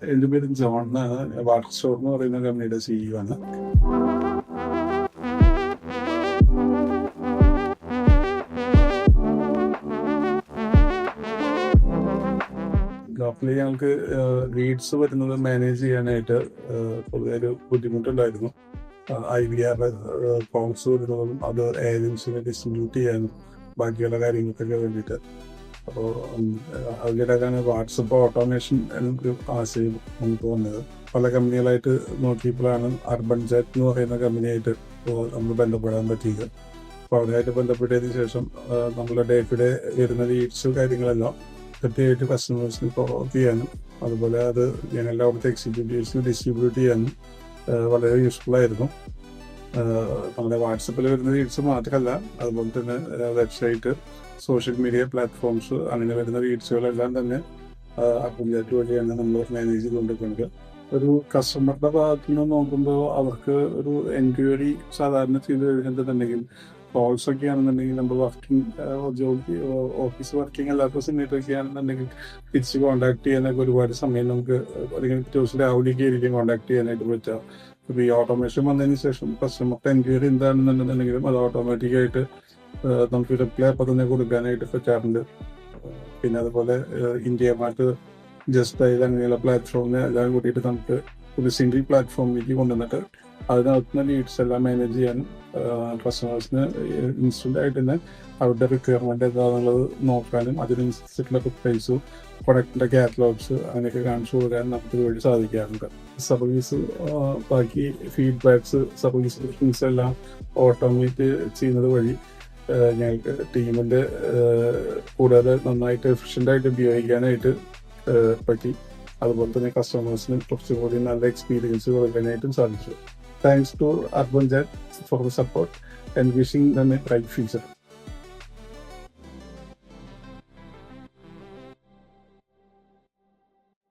എൻ്റെ പേര് ജോൺ എന്നാണ്. വാട്ടർ സ്റ്റോർ എന്ന് പറയുന്ന കമ്പനിയുടെ CEO ആണ്. ലോക്കലി ഞങ്ങൾക്ക് ലീഡ്സ് വരുന്നത് മാനേജ് ചെയ്യാനായിട്ട് പൊതുവെ ഒരു ബുദ്ധിമുട്ടുണ്ടായിരുന്നു. IVR കോൾസ് വരുന്നതും അത് ഏജൻസിനെ ഡിസ്ട്രിബ്യൂട്ട് ചെയ്യാനും ബാക്കിയുള്ള കാര്യങ്ങൾക്കൊക്കെ വേണ്ടിയിട്ട്. അപ്പോൾ അതിലിടക്കാണ് വാട്സപ്പ് ഓട്ടോമേഷൻ എന്നൊരു ആശയം നമുക്ക് വന്നത്. പല കമ്പനികളായിട്ട് നോക്കിയപ്പോഴാണ് അർബൻ ജെറ്റ് എന്ന് പറയുന്ന കമ്പനിയായിട്ട് നമ്മൾ ബന്ധപ്പെടാൻ പറ്റിയത്. അപ്പോൾ അവരായിട്ട് ബന്ധപ്പെട്ടതിന് ശേഷം നമ്മുടെ ഡേ ടു ഡേ വരുന്ന ലീഡ്സ് കാര്യങ്ങളെല്ലാം കൃത്യമായിട്ട് കസ്റ്റമേഴ്സിന് പ്രൊവൈഡ് ചെയ്യാനും അതുപോലെ അത് ഞങ്ങളുടെ അവിടുത്തെ എക്സിക്യൂട്ടീവ്സിന് ഡിസ്ട്രിബ്യൂട്ട് ചെയ്യാനും വളരെ യൂസ്ഫുൾ ആയിരുന്നു. നമ്മുടെ വാട്സപ്പിൽ വരുന്ന ലീഡ്സ് മാത്രമല്ല, അതുപോലെ തന്നെ വെബ്സൈറ്റ്, സോഷ്യൽ മീഡിയ പ്ലാറ്റ്ഫോംസ്, അങ്ങനെ വരുന്ന ലീഡ്സുകളെല്ലാം തന്നെ അക്കൗണ്ട് വഴിയാണ് നമ്മൾ മാനേജ് ചെയ്തുകൊണ്ടിരിക്കുന്നത്. ഒരു കസ്റ്റമറുടെ ഭാഗത്തു നിന്ന് നോക്കുമ്പോൾ അവർക്ക് ഒരു എൻക്വയറി സാധാരണ ചെയ്ത് കഴിഞ്ഞിട്ടുണ്ടെങ്കിൽ കോൾസ് ഒക്കെ ആണെന്നുണ്ടെങ്കിൽ നമ്മൾ ജോലി ഓഫീസ് വർക്കിംഗ് അല്ലാത്ത സമയത്തൊക്കെ ആണെന്നുണ്ടെങ്കിൽ തിരിച്ച് കോൺടാക്ട് ചെയ്യാനൊക്കെ ഒരുപാട് സമയം നമുക്ക് അല്ലെങ്കിൽ ദിവസം രാവിലേക്ക് ആയിരിക്കും കോൺടാക്ട് ചെയ്യാനായിട്ട് പറ്റുക. ഇപ്പോൾ ഈ ഓട്ടോമേഷൻ വന്നതിന് ശേഷം കസ്റ്റമറുടെ എൻക്വയറി എന്താണെന്നുണ്ടെന്നുണ്ടെങ്കിലും അത് ഓട്ടോമാറ്റിക്കായിട്ട് നമുക്ക് റിപ്ലൈ അപ്പം തന്നെ കൊടുക്കാനായിട്ട് പറ്റാറുണ്ട്. പിന്നെ അതുപോലെ ഇന്ത്യ മാർട്ട്, ജസ്റ്റ് ഡയൽ അങ്ങനെയുള്ള പ്ലാറ്റ്ഫോമിനെ എല്ലാം കൂട്ടിയിട്ട് നമുക്ക് ഒരു സിംഗിൾ പ്ലാറ്റ്ഫോമിലേക്ക് കൊണ്ടുവന്നിട്ട് അതിനകത്തുനിന്ന് ലീഡ്സ് എല്ലാം മാനേജ് ചെയ്യാനും കസ്റ്റമേഴ്സിന് ഇൻസ്റ്റൻ്റ് ആയിട്ട് തന്നെ അവരുടെ റിക്വയർമെൻറ്റ് എന്താണെന്നുള്ളത് നോക്കാനും അതിനനുസരിച്ചിട്ടുള്ള പ്രൈസും പ്രൊഡക്റ്റിൻ്റെ കാറ്റലോഗ്സ് അങ്ങനെയൊക്കെ കാണിച്ചു കൊടുക്കാനും നമുക്ക് ഇതുവഴി സാധിക്കാറുണ്ട്. സർവീസ് ബാക്കി ഫീഡ്ബാക്സ്, സർവീസ് എല്ലാം ഓട്ടോമേറ്റ് ചെയ്യുന്നത് വഴി ഞങ്ങൾക്ക് ടീമിൻ്റെ കൂടുതൽ നന്നായിട്ട് എഫിഷ്യൻ്റായിട്ട് ഉപയോഗിക്കാനായിട്ട് പറ്റി. അതുപോലെ തന്നെ കസ്റ്റമേഴ്സിന് കുറച്ചുകൂടി നല്ല എക്സ്പീരിയൻസ് കൊടുക്കാനായിട്ടും സാധിച്ചു. Thanks to Urban Jet for the support and wishing them a bright future.